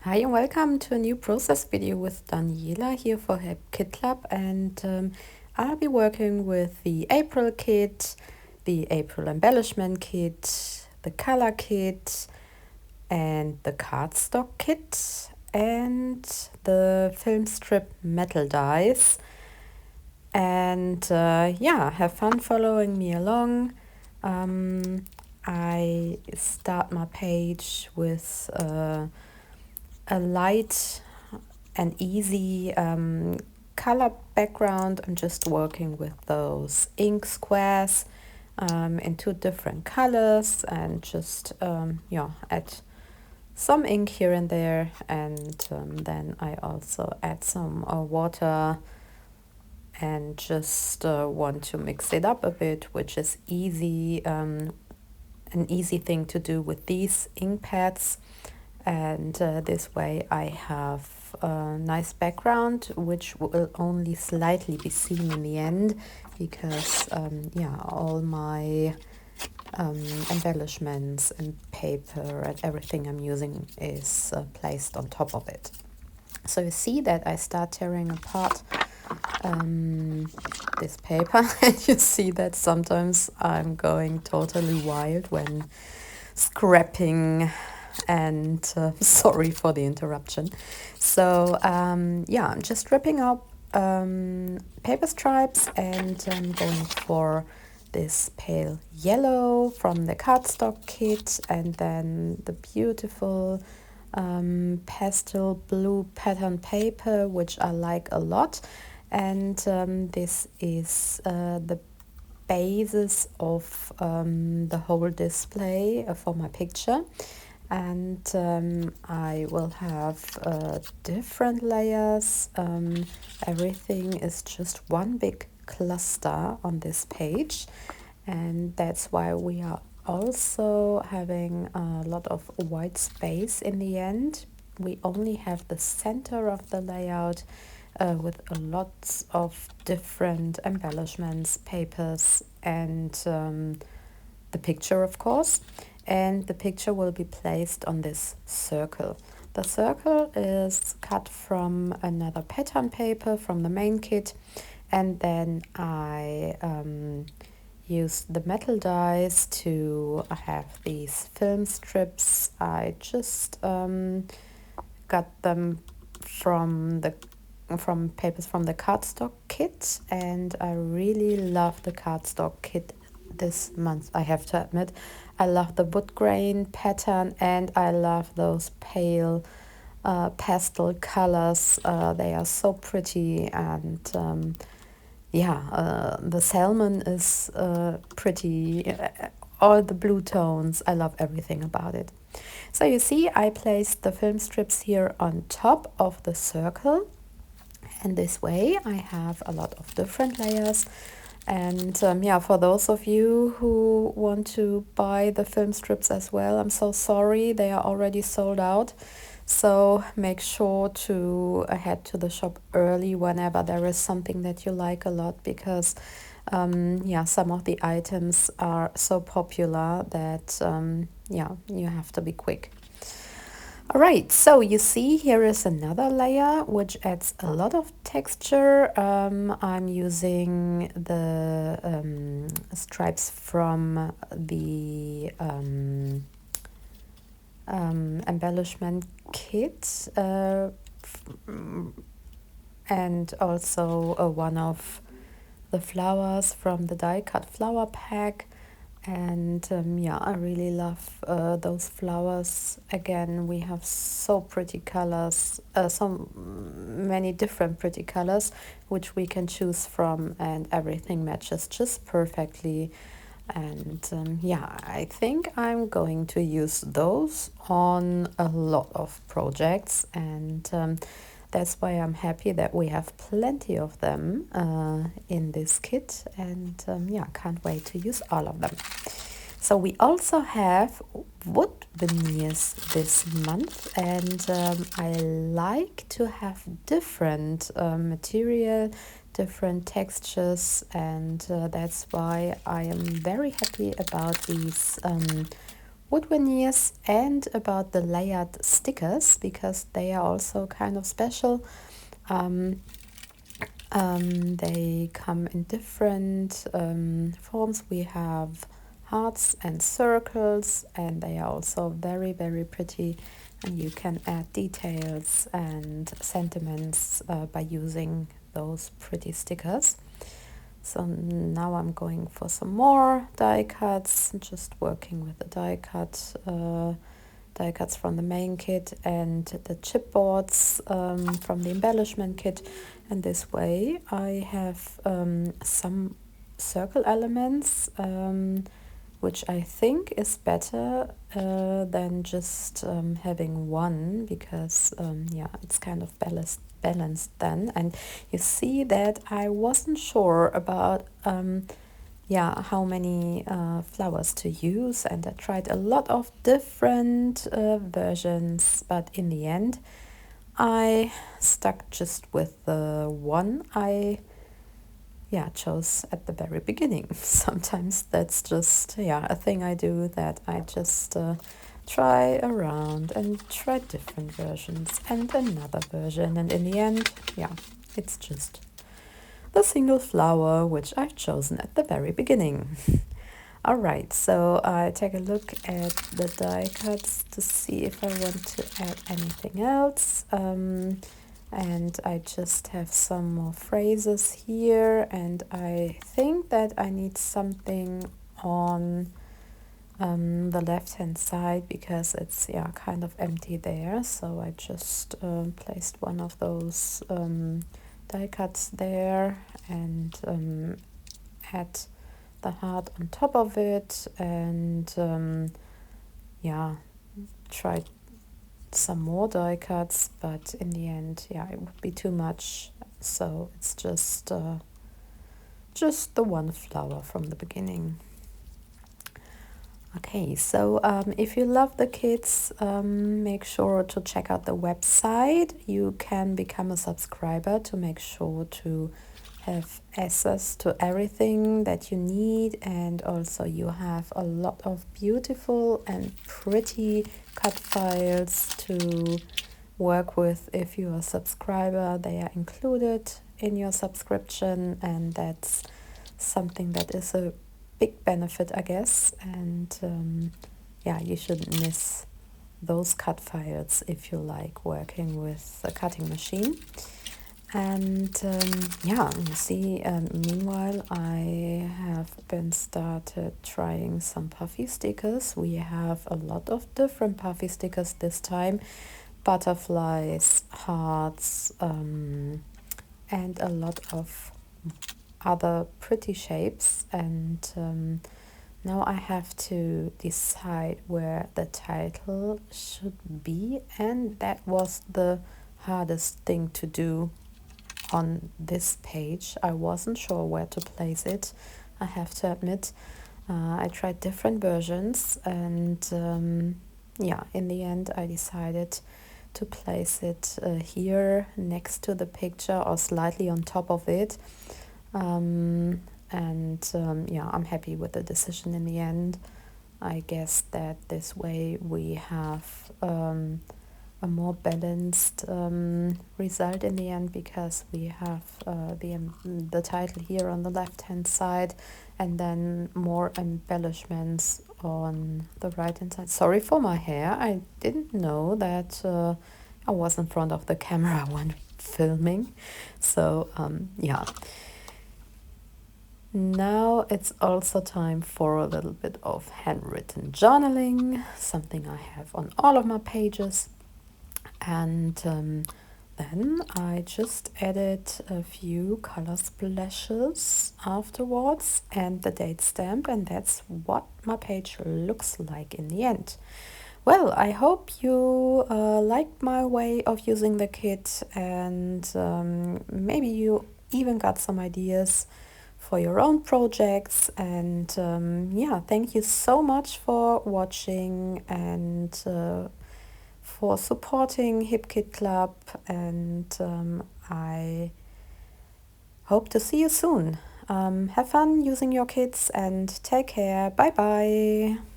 Hi and welcome to a new process video with Daniela here for Help Kit Club, and I'll be working with the April kit, the April embellishment kit, the color kit and the cardstock kit and the film strip metal dies. And yeah, have fun following me along. I start my page with a light and easy color background. I'm just working with those ink squares in two different colors, and just add some ink here and there, and then I also add some water and just want to mix it up a bit, which is easy, an easy thing to do with these ink pads. And this way I have a nice background which will only slightly be seen in the end, because all my embellishments and paper and everything I'm using is placed on top of it. So you see that I start tearing apart this paper and you see that sometimes I'm going totally wild when scrapping, and sorry for the interruption. So I'm just ripping up paper stripes, and I'm going for this pale yellow from the Cardstock Kit, and then the beautiful pastel blue pattern paper, which I like a lot. And this is the basis of the whole display for my picture. And I will have different layers. Everything is just one big cluster on this page, and that's why we are also having a lot of white space in the end. We only have the center of the layout with lots of different embellishments, papers, and the picture, of course. And the picture will be placed on this circle. The circle is cut from another pattern paper from the main kit, and then I used the metal dies to have these film strips. I just got them from papers from the Cardstock Kit, and I really love the Cardstock Kit this month, I have to admit. I love the wood grain pattern, and I love those pale pastel colors. They are so pretty, and the salmon is pretty. All the blue tones, I love everything about it. So you see, I placed the film strips here on top of the circle, and this way I have a lot of different layers. And for those of you who want to buy the film strips as well, I'm so sorry, they are already sold out. So make sure to head to the shop early whenever there is something that you like a lot, because some of the items are so popular that you have to be quick. Alright, so you see here is another layer which adds a lot of texture. I'm using the stripes from the embellishment kit, and also one of the flowers from the die cut flower pack. And I really love those flowers. Again, we have so pretty colors, so many different pretty colors which we can choose from, and everything matches just perfectly. And I think I'm going to use those on a lot of projects, and that's why I'm happy that we have plenty of them in this kit, and can't wait to use all of them. So we also have wood veneers this month, and I like to have different material, different textures, and that's why I am very happy about these wood veneers and about the layered stickers, because they are also kind of special. They come in different forms. We have hearts and circles, and they are also very, very pretty, and you can add details and sentiments by using those pretty stickers. So now I'm going for some more die cuts, just working with the die cuts from the main kit and the chipboards from the embellishment kit. And this way I have some circle elements, which I think is better than just having one, because yeah, it's kind of balanced then. And you see that I wasn't sure about yeah, how many flowers to use, and I tried a lot of different versions, but in the end I stuck just with the one I chose at the very beginning. Sometimes that's just a thing I do, that I just try around and try different versions and another version, and in the end it's just the single flower which I've chosen at the very beginning. Alright, so I take a look at the die cuts to see if I want to add anything else. And I just have some more phrases here, and I think that I need something on the left hand side, because it's kind of empty there. So I just placed one of those die cuts there, and add the heart on top of it, and tried some more die cuts, but in the end it would be too much, so it's just the one flower from the beginning. Okay, so if you love the kits, make sure to check out the website. You can become a subscriber to make sure to have access to everything that you need, and also you have a lot of beautiful and pretty cut files to work with. If you're a subscriber, they are included in your subscription, and that's something that is a big benefit, I guess. And you shouldn't miss those cut files if you like working with a cutting machine. And you see, meanwhile I have been started trying some puffy stickers. We have a lot of different puffy stickers this time: butterflies, hearts, and a lot of other pretty shapes. And now I have to decide where the title should be, and that was the hardest thing to do on this page. I wasn't sure where to place it, I have to admit. I tried different versions, and in the end I decided to place it here next to the picture, or slightly on top of it. I'm happy with the decision in the end. I guess that this way we have a more balanced result in the end, because we have the title here on the left hand side, and then more embellishments on the right hand side. Sorry for my hair, I didn't know that I was in front of the camera when filming. So now it's also time for a little bit of handwritten journaling, something I have on all of my pages. And then I just added a few color splashes afterwards and the date stamp, and that's what my page looks like in the end. Well, I hope you liked my way of using the kit, and maybe you even got some ideas for your own projects. And thank you so much for watching, and for supporting Hip Kit Club, and I hope to see you soon. Have fun using your kits, and take care. Bye bye.